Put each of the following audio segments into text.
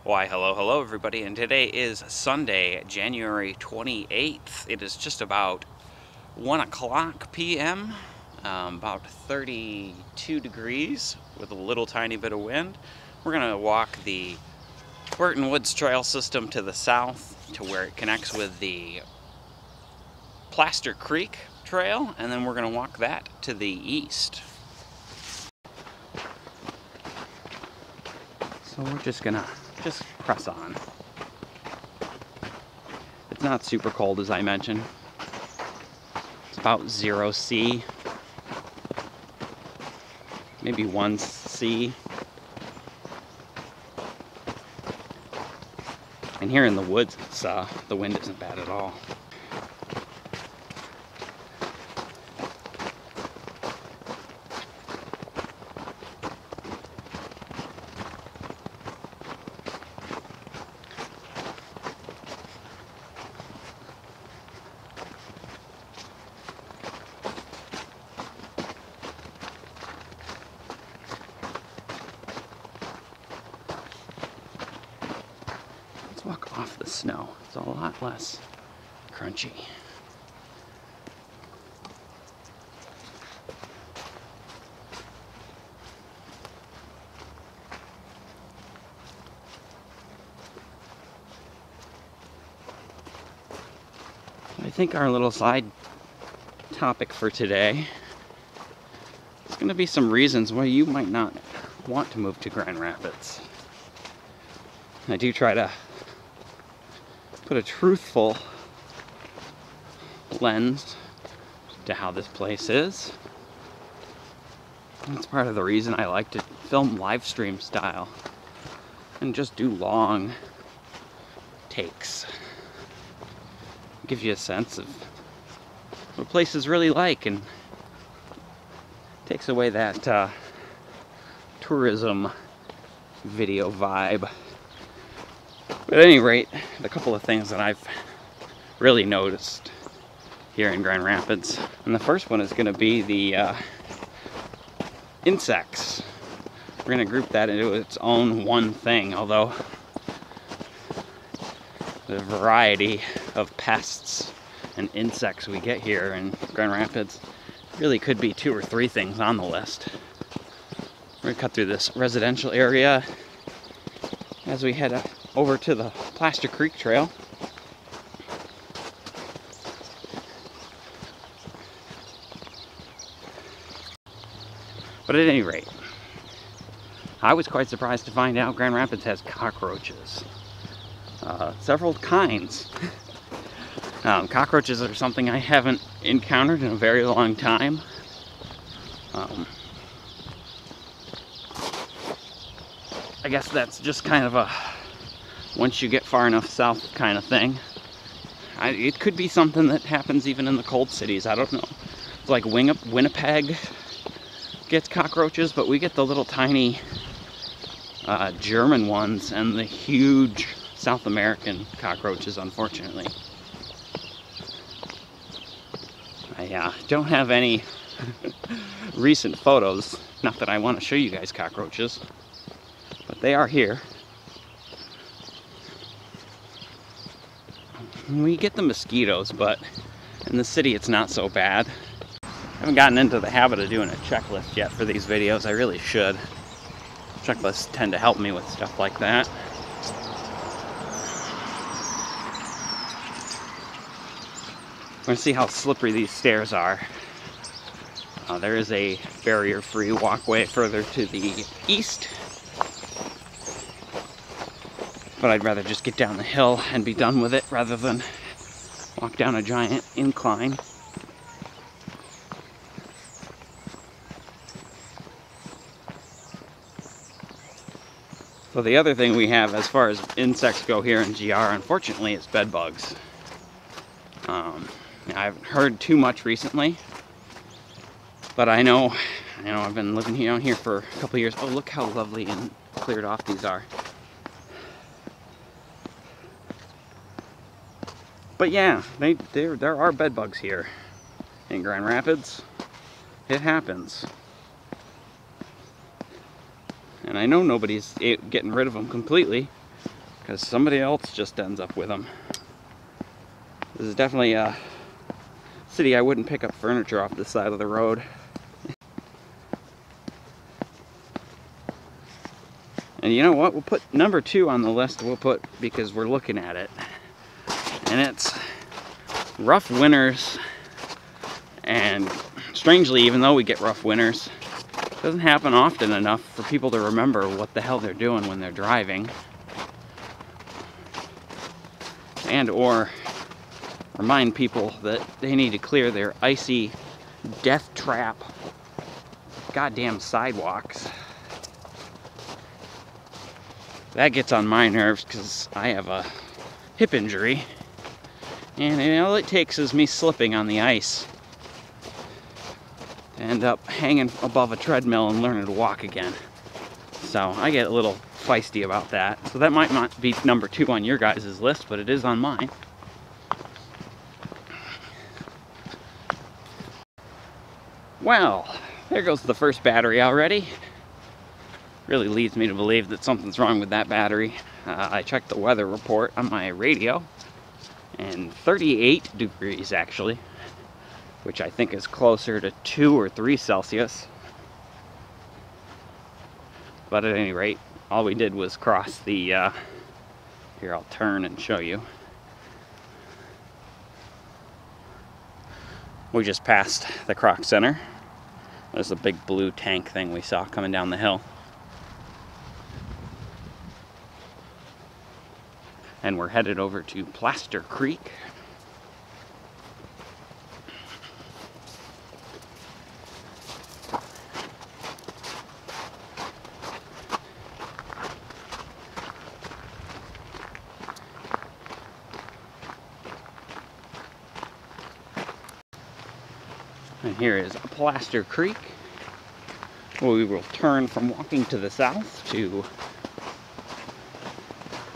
Why, hello everybody, and today is Sunday, January 28th. It is just about 1 o'clock p.m., about 32 degrees with a little tiny bit of wind. We're going to walk the Burton Woods trail system to the south to where it connects with the Plaster Creek trail, and then we're going to walk that to the east. So we're just gonna press on. It's not super cold, as I mentioned. It's about 0 C, maybe 1 C. And here in the woods, the wind isn't bad at all. Let's walk off the snow. It's a lot less crunchy. I think our little side topic for today is going to be some reasons why you might not want to move to Grand Rapids. I do try to put a truthful lens to how this place is. That's part of the reason I like to film live stream style and just do long takes. Gives you a sense of what a place is really like and takes away that tourism video vibe. But at any rate, a couple of things that I've really noticed here in Grand Rapids. And the first one is going to be the insects. We're going to group that into its own one thing, although the variety of pests and insects we get here in Grand Rapids really could be 2 or 3 things on the list. We're going to cut through this residential area as we head over to the Plaster Creek Trail. But at any rate, I was quite surprised to find out Grand Rapids has cockroaches. Several kinds. Cockroaches are something I haven't encountered in a very long time. I guess that's just kind of a once you get far enough south kind of thing. It could be something that happens even in the cold cities. I don't know. It's like Winnipeg gets cockroaches, but we get the little tiny German ones and the huge South American cockroaches, unfortunately. I don't have any recent photos. Not that I want to show you guys cockroaches, but they are here. We get the mosquitoes, but in the city it's not so bad. I haven't gotten into the habit of doing a checklist yet for these videos. I really should. Checklists tend to help me with stuff like that. We're going to see how slippery these stairs are. There is a barrier-free walkway further to the east, but I'd rather just get down the hill and be done with it rather than walk down a giant incline. So the other thing we have as far as insects go here in GR, unfortunately, is bed bugs. I haven't heard too much recently, but I know I've been living here for a couple of years. Oh, look how lovely and cleared off these are. But yeah, there are bed bugs here in Grand Rapids. It happens. And I know nobody's getting rid of them completely, because somebody else just ends up with them. This is definitely a city I wouldn't pick up furniture off the side of the road. And you know what? We'll put number 2 on the list. We'll put because we're looking at it. And it's rough winters. And strangely, even though we get rough winters, it doesn't happen often enough for people to remember what the hell they're doing when they're driving. And or remind people that they need to clear their icy death trap goddamn sidewalks. That gets on my nerves because I have a hip injury, and all it takes is me slipping on the ice to end up hanging above a treadmill and learning to walk again. So I get a little feisty about that. So that might not be number 2 on your guys' list, but it is on mine. Well, there goes the first battery already. Really leads me to believe that something's wrong with that battery. I checked the weather report on my radio, and 38 degrees actually, which I think is closer to 2 or 3 Celsius. But at any rate, all we did was cross the, here I'll turn and show you. We just passed the Croc Center. There's a big blue tank thing we saw coming down the hill. And we're headed over to Plaster Creek. And here is Plaster Creek. We will turn from walking to the south to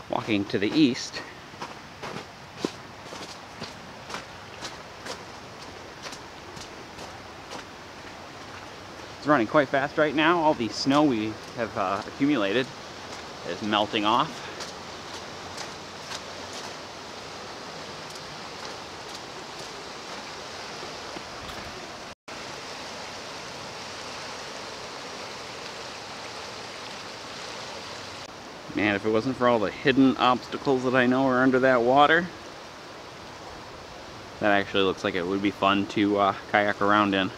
walking to the east. It's running quite fast right now. All the snow we have accumulated is melting off. Man, if it wasn't for all the hidden obstacles that I know are under that water, that actually looks like it would be fun to kayak around in.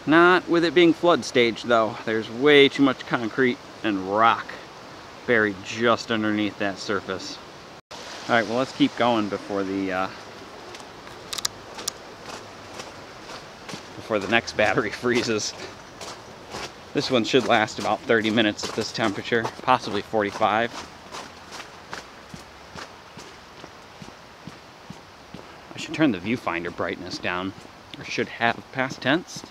Not with it being flood stage though. There's way too much concrete and rock buried just underneath that surface. Alright, well let's keep going before the next battery freezes. This one should last about 30 minutes at this temperature, possibly 45. I should turn the viewfinder brightness down, or should have past tense.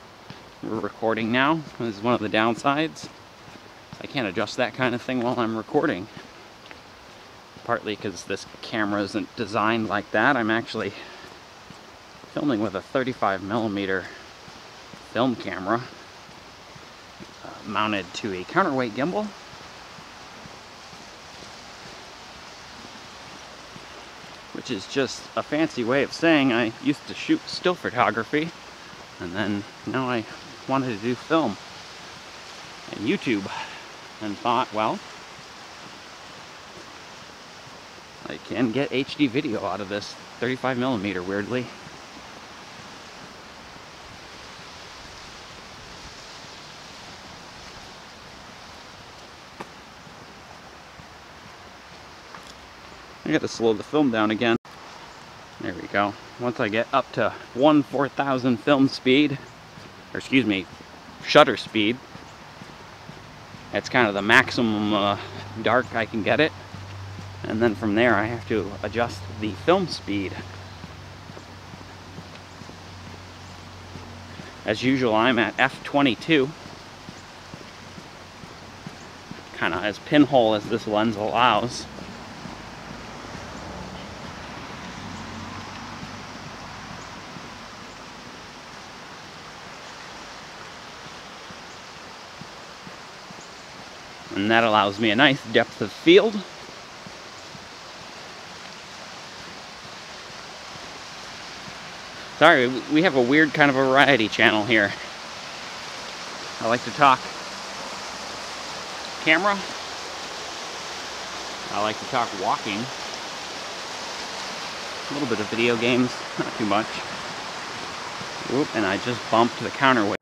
We're recording now. This is one of the downsides. I can't adjust that kind of thing while I'm recording. Partly because this camera isn't designed like that. I'm actually filming with a 35mm film camera. Mounted to a counterweight gimbal. Which is just a fancy way of saying I used to shoot still photography, and then now I wanted to do film and YouTube, and thought, well, I can get HD video out of this 35mm, weirdly. I gotta slow the film down again. There we go. Once I get up to 1/4000 film speed, or excuse me, shutter speed, that's kind of the maximum dark I can get it. And then from there I have to adjust the film speed. As usual, I'm at f/22. Kind of as pinhole as this lens allows. And that allows me a nice depth of field Sorry, we have a weird kind of variety channel here. I like to talk camera. I like to talk walking. A little bit of video games, not too much. Oop, and I just bumped the counterweight.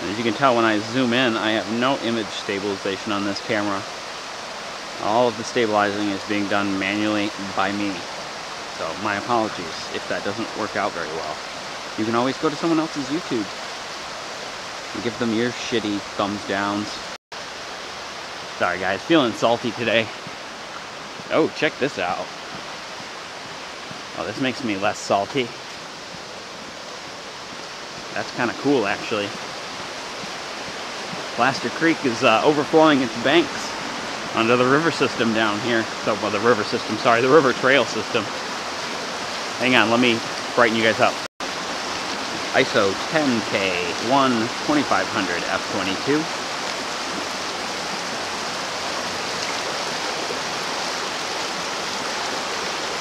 And as you can tell when I zoom in, I have no image stabilization on this camera. All of the stabilizing is being done manually by me. So my apologies if that doesn't work out very well. You can always go to someone else's YouTube and give them your shitty thumbs downs. Sorry guys, feeling salty today. Oh, check this out. Oh, this makes me less salty. That's kind of cool, actually. Plaster Creek is overflowing its banks under the river system down here. So, well, the river system, sorry, the river trail system. Hang on, let me brighten you guys up. ISO 10K 12500 F22.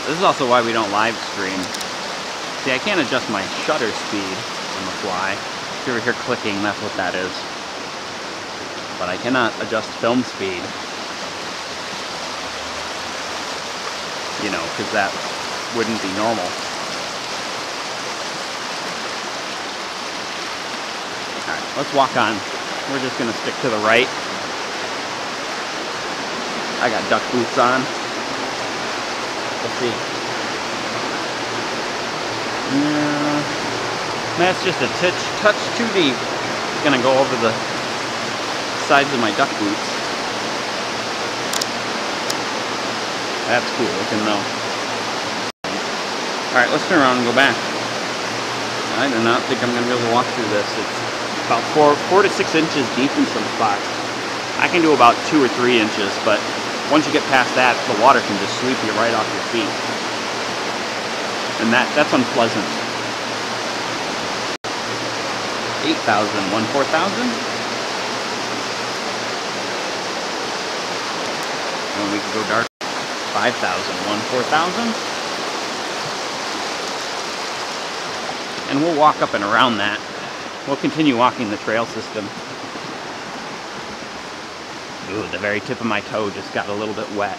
This is also why we don't live stream. See, I can't adjust my shutter speed on the fly. If you ever hear clicking, that's what that is. But I cannot adjust film speed. You know, because that wouldn't be normal. Alright, let's walk on. We're just going to stick to the right. I got duck boots on. Let's see. Yeah, that's just a touch too deep. It's gonna go over the sides of my duck boots. That's cool looking though. Alright, let's turn around and go back. I do not think I'm gonna be able to walk through this. It's about 4 to 6 inches deep in some spots. I can do about 2 or 3 inches, but once you get past that, the water can just sweep you right off your feet. And that's unpleasant. 8,000, 4,000. And we can go dark. 5,000, 4,000. And we'll walk up and around that. We'll continue walking the trail system. Ooh, the very tip of my toe just got a little bit wet.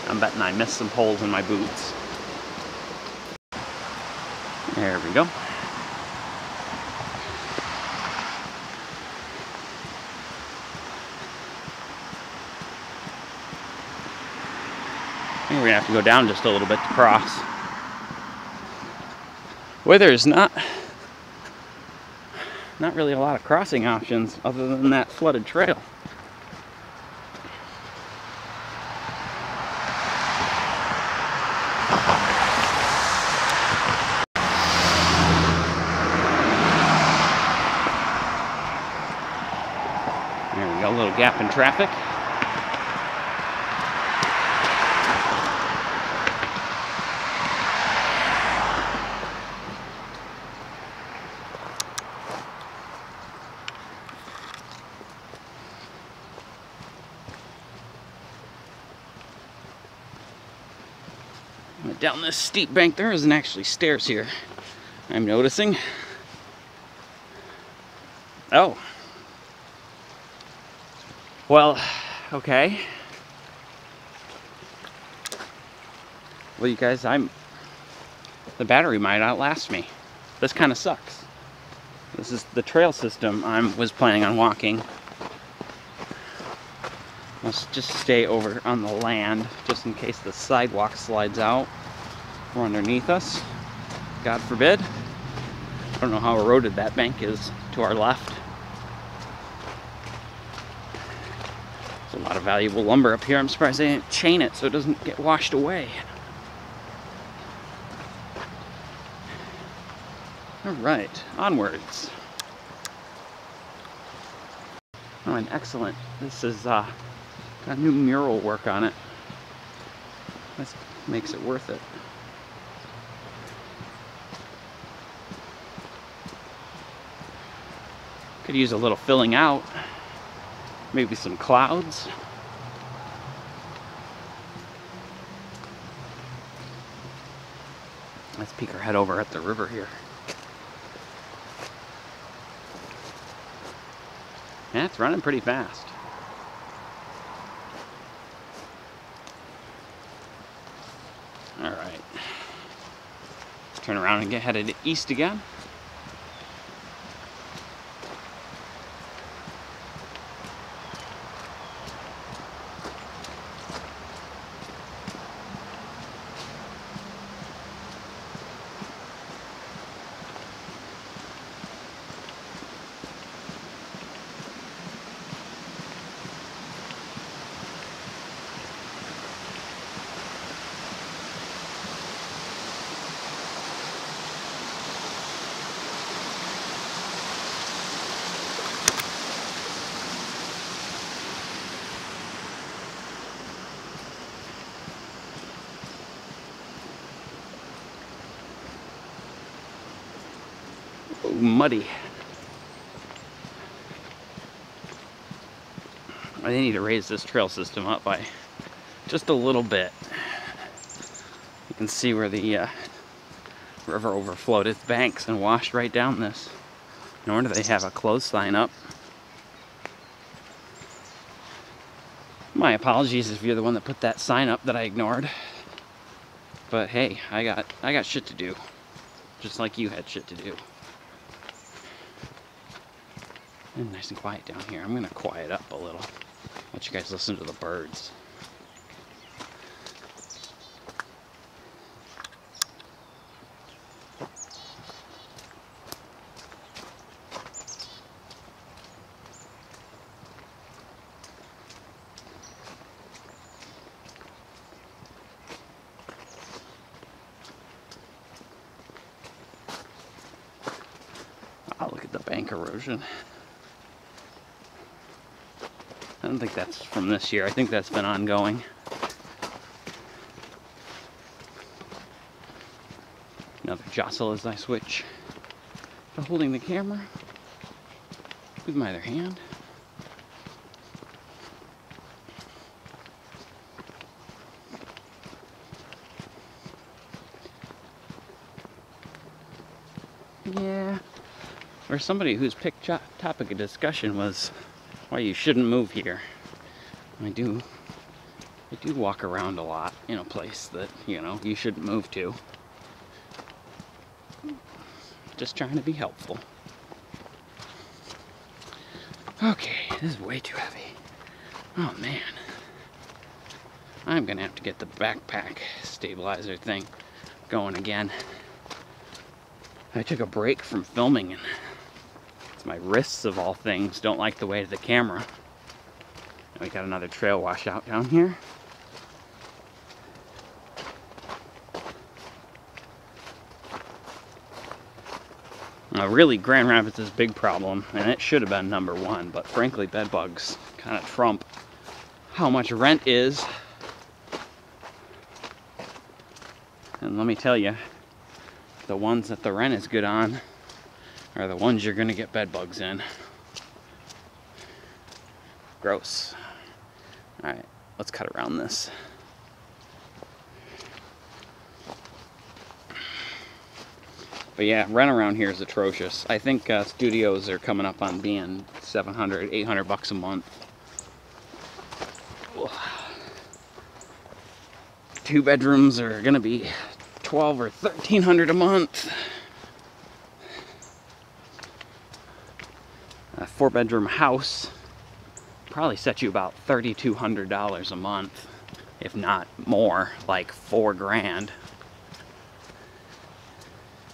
I'm betting I missed some holes in my boots. There we go. I think we're gonna have to go down just a little bit to cross. Where there's not really a lot of crossing options other than that flooded trail. There we go, a little gap in traffic. Down this steep bank, there isn't actually stairs here, I'm noticing. Oh. Well, okay. Well, you guys, the battery might outlast me. This kind of sucks. This is the trail system I was planning on walking. Let's just stay over on the land, just in case the sidewalk slides out from underneath us. God forbid. I don't know how eroded that bank is to our left. There's a lot of valuable lumber up here. I'm surprised they didn't chain it so it doesn't get washed away. Alright, onwards. Oh, and excellent. This is got new mural work on it. This makes it worth it. Could use a little filling out. Maybe some clouds. Let's peek our head over at the river here. Yeah, it's running pretty fast. All right. Let's turn around and get headed east again. Oh, muddy. I need to raise this trail system up by just a little bit. You can see where the river overflowed its banks and washed right down this. Nor do they have a closed sign up. My apologies if you're the one that put that sign up that I ignored. But hey, I got shit to do. Just like you had shit to do. And nice and quiet down here. I'm gonna quiet up a little. Let you guys listen to the birds. Oh, look at the bank erosion. I don't think that's from this year. I think that's been ongoing. Another jostle as I switch to holding the camera with my other hand. Yeah. Or somebody whose picked topic of discussion was why you shouldn't move here. I do walk around a lot in a place that, you know, you shouldn't move to. Just trying to be helpful. Okay, this is way too heavy. Oh man. I'm gonna have to get the backpack stabilizer thing going again. I took a break from filming and my wrists of all things don't like the weight of the camera. And we got another trail washout down here. Really, Grand Rapids' big problem, and it should have been number one, but frankly, bed bugs kind of trump how much rent is. And let me tell you, the ones that the rent is good on are the ones you're gonna get bed bugs in. Gross. Alright, let's cut around this. But yeah, rent around here is atrocious. I think studios are coming up on being $700, $800 a month. Ugh. 2 bedrooms are gonna be $1,200 or $1,300 a month. A 4-bedroom house probably set you about $3,200 a month, if not more, like $4 grand.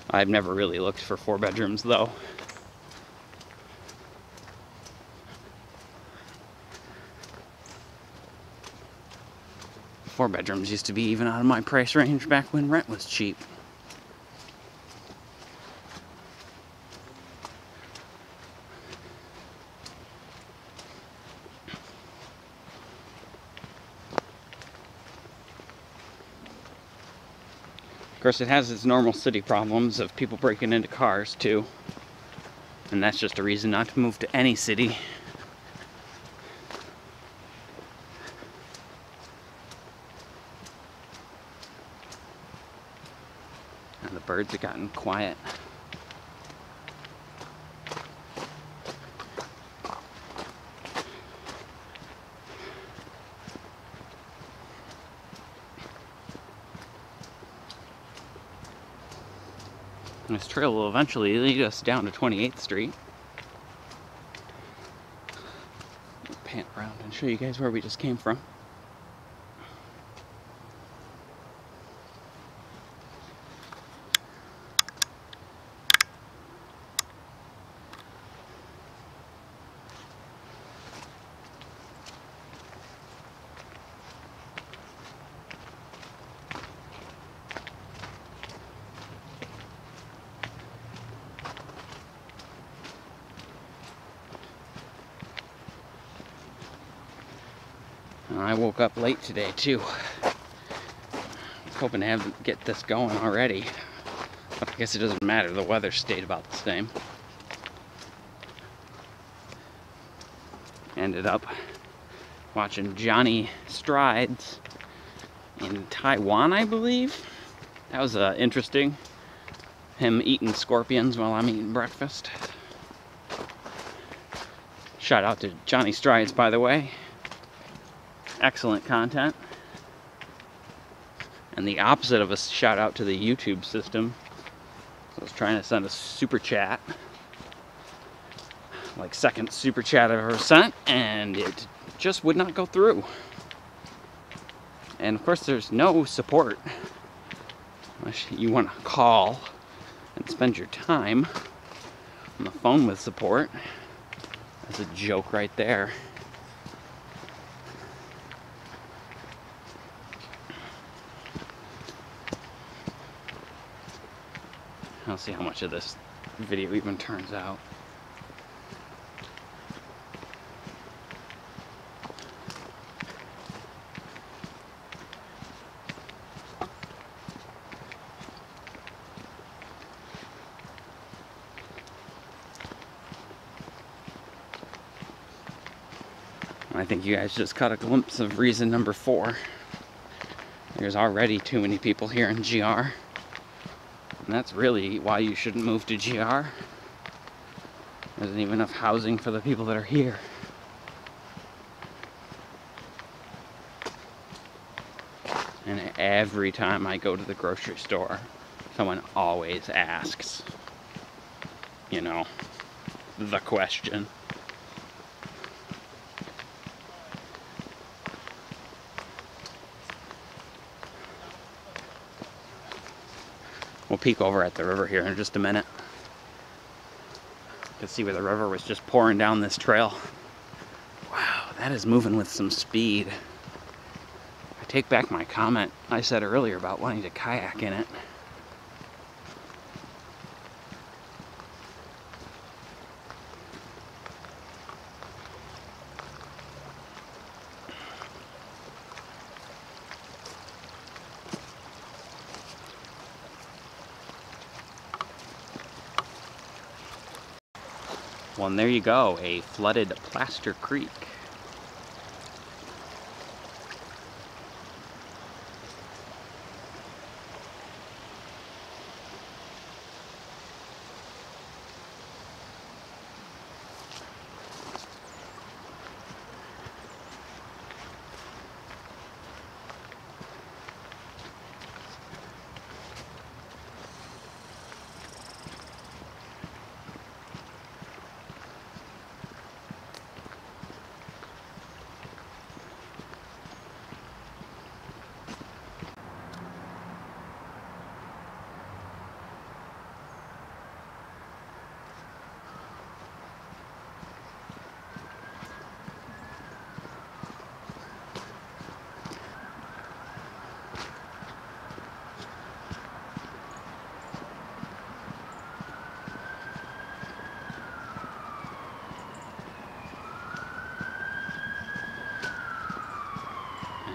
I've never really looked for 4 bedrooms though. Four bedrooms used to be even out of my price range back when rent was cheap. Of course, it has its normal city problems of people breaking into cars too. And that's just a reason not to move to any city. And the birds have gotten quiet. This trail will eventually lead us down to 28th Street. I'll pan around and show you guys where we just came from. I woke up late today too. I was hoping to get this going already, but I guess it doesn't matter. The weather stayed about the same. Ended up watching Johnny Strides in Taiwan, I believe. That was interesting. Him eating scorpions while I'm eating breakfast. Shout out to Johnny Strides, by the way. Excellent content. And the opposite of a shout out to the YouTube system. I was trying to send a super chat, like second super chat I've ever sent, and it just would not go through. And of course there's no support unless you want to call and spend your time on the phone with support. That's a joke right there. I'll see how much of this video even turns out. I think you guys just caught a glimpse of reason number 4. There's already too many people here in GR. And that's really why you shouldn't move to GR. There isn't even enough housing for the people that are here. And every time I go to the grocery store, someone always asks, you know, the question. We'll peek over at the river here in just a minute. You can see where the river was just pouring down this trail. Wow, that is moving with some speed. I take back my comment I said earlier about wanting to kayak in it. Well, and there you go, a flooded Plaster Creek.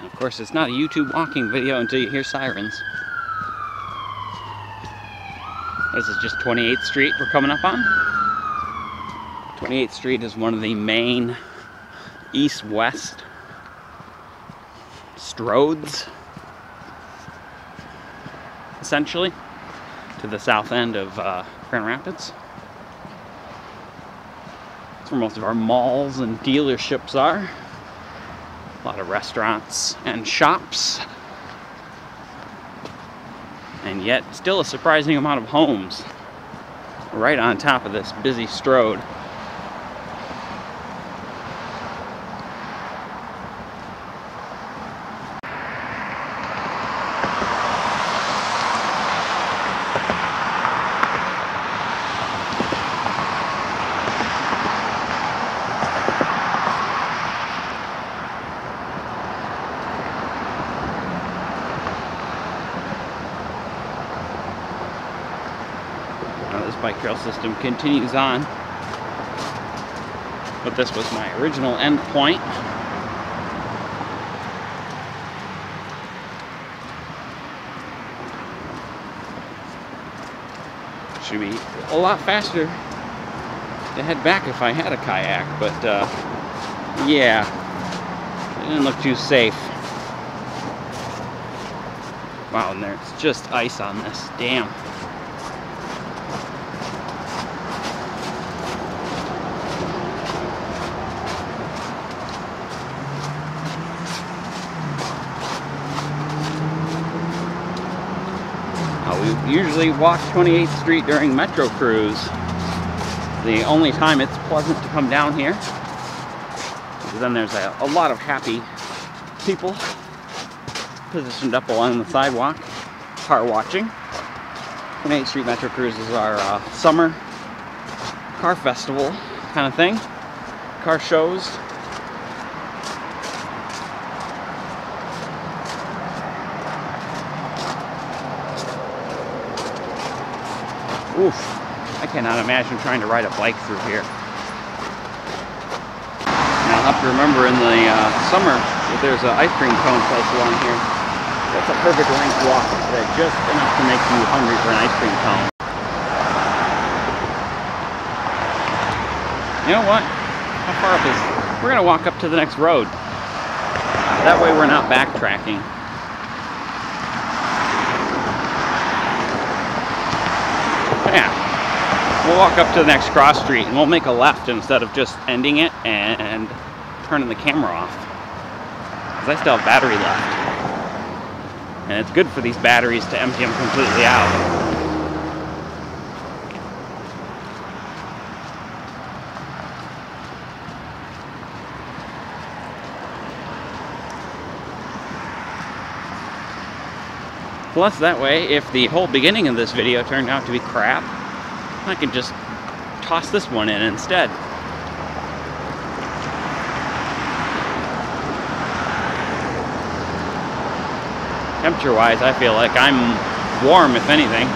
Of course, it's not a YouTube walking video until you hear sirens. This is just 28th Street we're coming up on. 28th Street is one of the main east-west stroads, essentially. to the south end of Grand Rapids. That's where most of our malls and dealerships are. A lot of restaurants and shops. And yet, still a surprising amount of homes right on top of this busy Strode. Bike trail system continues on, but this was my original end point. Should be a lot faster to head back if I had a kayak, but yeah, it didn't look too safe. Wow, and there's just ice on this. Damn. We usually walk 28th Street during Metro Cruise. The only time it's pleasant to come down here. Because then there's a lot of happy people positioned up along the sidewalk, car watching. 28th Street Metro Cruise is our summer car festival kind of thing. Car shows. Oof, I cannot imagine trying to ride a bike through here. And I'll have to remember in the summer that there's an ice cream cone place along here. That's a perfect length walk, just enough to make you hungry for an ice cream cone. You know what? How far up is... We're going to walk up to the next road. That way we're not backtracking. Yeah, we'll walk up to the next cross street and we'll make a left instead of just ending it and turning the camera off. Because I still have battery left. And it's good for these batteries to empty them completely out. Plus, that way, if the whole beginning of this video turned out to be crap, I can just toss this one in instead. Temperature-wise, I feel like I'm warm, if anything.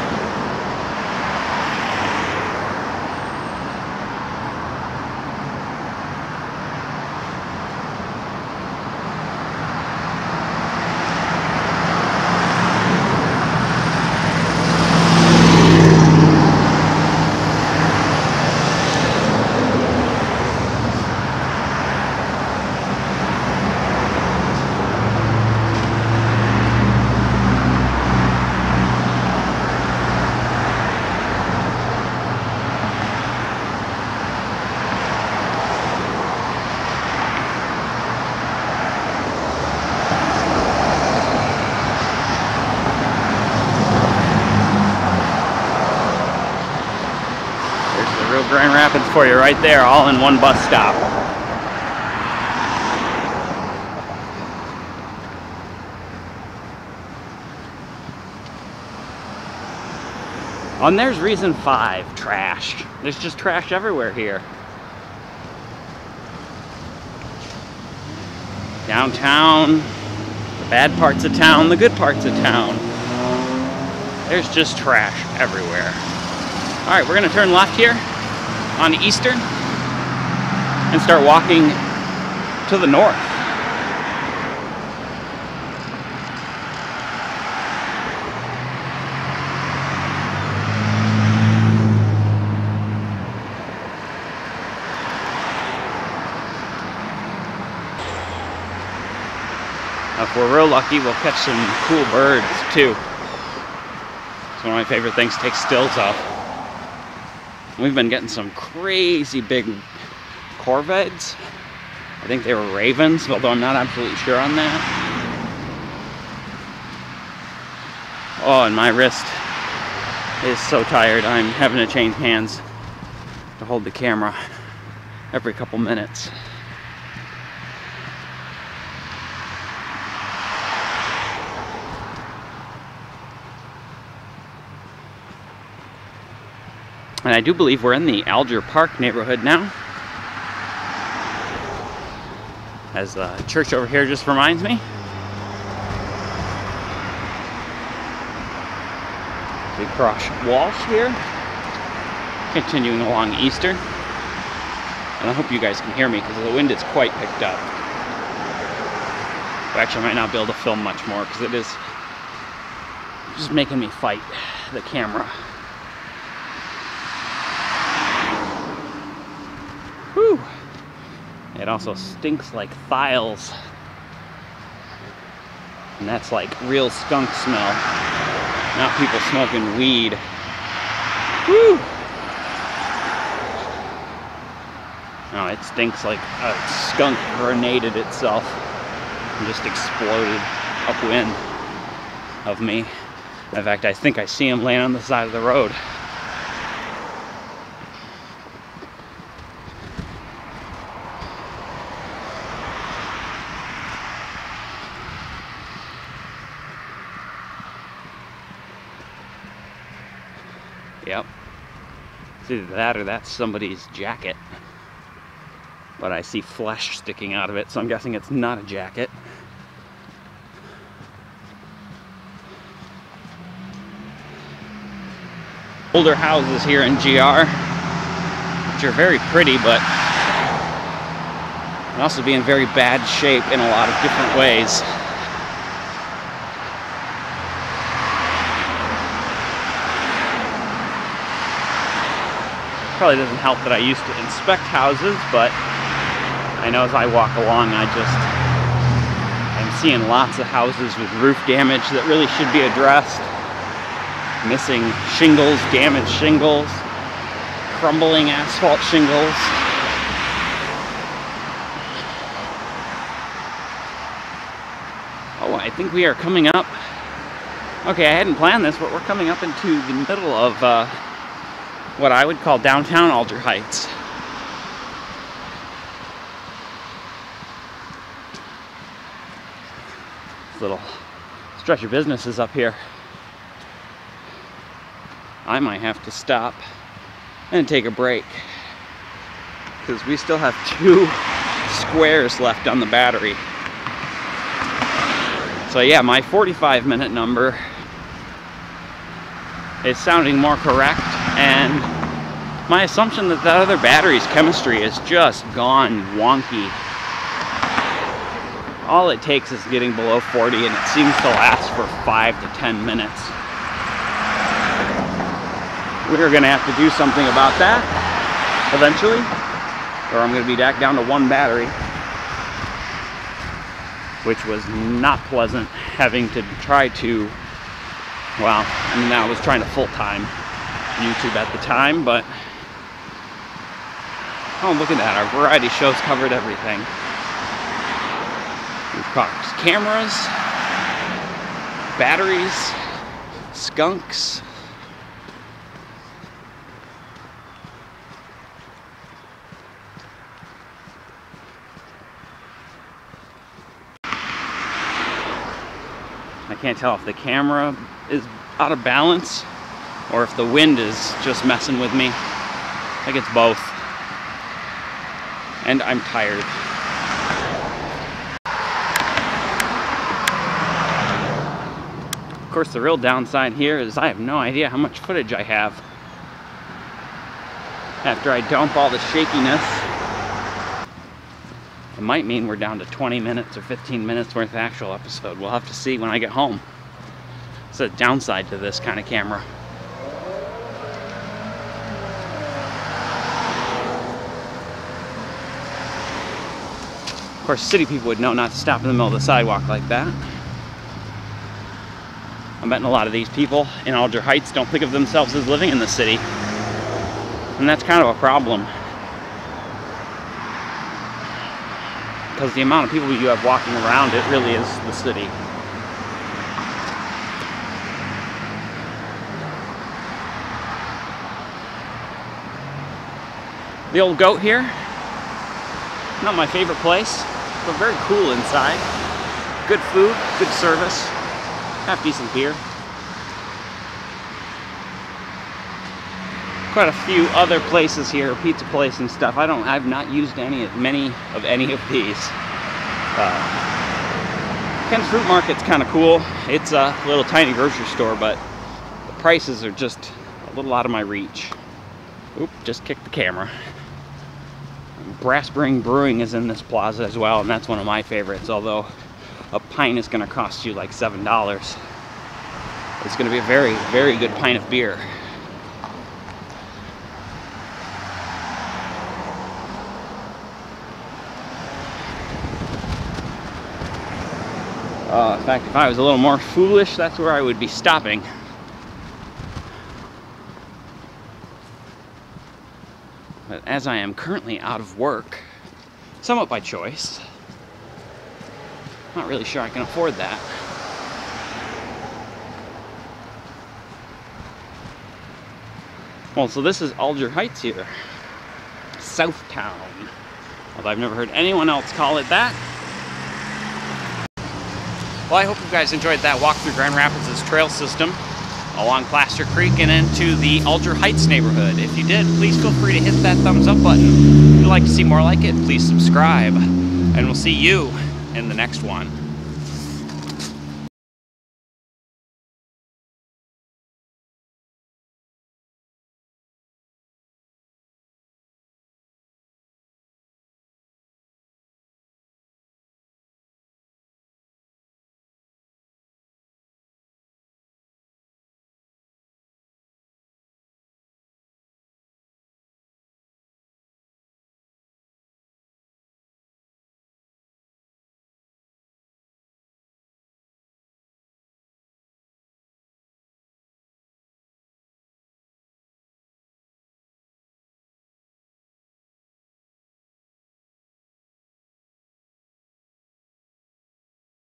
Grand Rapids for you right there, all in one bus stop. And there's reason 5, trash. There's just trash everywhere here. Downtown, the bad parts of town, the good parts of town. There's just trash everywhere. All right, we're gonna turn left here on Eastern and start walking to the north. If we're real lucky, we'll catch some cool birds too. It's one of my favorite things to take stills of. We've been getting some crazy big corvids. I think they were ravens, although I'm not absolutely sure on that. Oh, and my wrist is so tired. I'm having to change hands to hold the camera every couple minutes. And I do believe we're in the Alger Park neighborhood now. As the church over here just reminds me. Big cross Walsh here. Continuing along Eastern. And I hope you guys can hear me because the wind is quite picked up. But actually I might not be able to film much more because it is just making me fight the camera. Whew. It also stinks like thiles. And that's like real skunk smell. Not people smoking weed. Whew. No, it stinks like a skunk grenaded itself and just exploded upwind of me. In fact, I think I see him laying on the side of the road. Yep. It's either that or that's somebody's jacket. But I see flesh sticking out of it, so I'm guessing it's not a jacket. Older houses here in GR, which are very pretty, but can also be in very bad shape in a lot of different ways. Probably doesn't help that I used to inspect houses, but I know as I walk along, I'm seeing lots of houses with roof damage that really should be addressed. Missing shingles, damaged shingles, crumbling asphalt shingles. Oh, I think we are coming up. Okay, I hadn't planned this, but we're coming up into the middle of what I would call downtown Alger Heights. This little stretch of businesses up here. I might have to stop and take a break because we still have 2 squares left on the battery. So yeah, my 45-minute number is sounding more correct, and my assumption that that other battery's chemistry is just gone wonky. All it takes is getting below 40 and it seems to last for 5 to 10 minutes. We're gonna have to do something about that eventually, or I'm gonna be back down to 1 battery, which was not pleasant having to try to, well, I mean, I was trying to full-time YouTube at the time, but oh, look at that, our variety shows covered everything. We've covered cameras, batteries, skunks. I can't tell if the camera is out of balance or if the wind is just messing with me. I think it's both. And I'm tired. Of course, the real downside here is I have no idea how much footage I have after I dump all the shakiness. It might mean we're down to 20 minutes or 15 minutes worth of actual episode. We'll have to see when I get home. It's a downside to this kind of camera. Of course, city people would know not to stop in the middle of the sidewalk like that. I'm betting a lot of these people in Alger Heights don't think of themselves as living in the city. And that's kind of a problem. Because the amount of people you have walking around, it really is the city. The old goat here, not my favorite place, but very cool inside. Good food, good service, half decent beer. Quite a few other places here, pizza place and stuff. I've not used many of these. Ken's Fruit Market's kind of cool. It's a little tiny grocery store, but the prices are just a little out of my reach. Oop, just kicked the camera. Brass Spring Brewing is in this plaza as well, and that's one of my favorites, although a pint is going to cost you like $7. It's going to be a very, very good pint of beer. In fact, if I was a little more foolish, that's where I would be stopping. But as I am currently out of work, somewhat by choice, not really sure I can afford that. Well, so this is Alger Heights here, Southtown. Although I've never heard anyone else call it that. Well, I hope you guys enjoyed that walk through Grand Rapids' trail system along Plaster Creek and into the Alger Heights neighborhood. If you did, please feel free to hit that thumbs up button. If you'd like to see more like it, please subscribe. And we'll see you in the next one.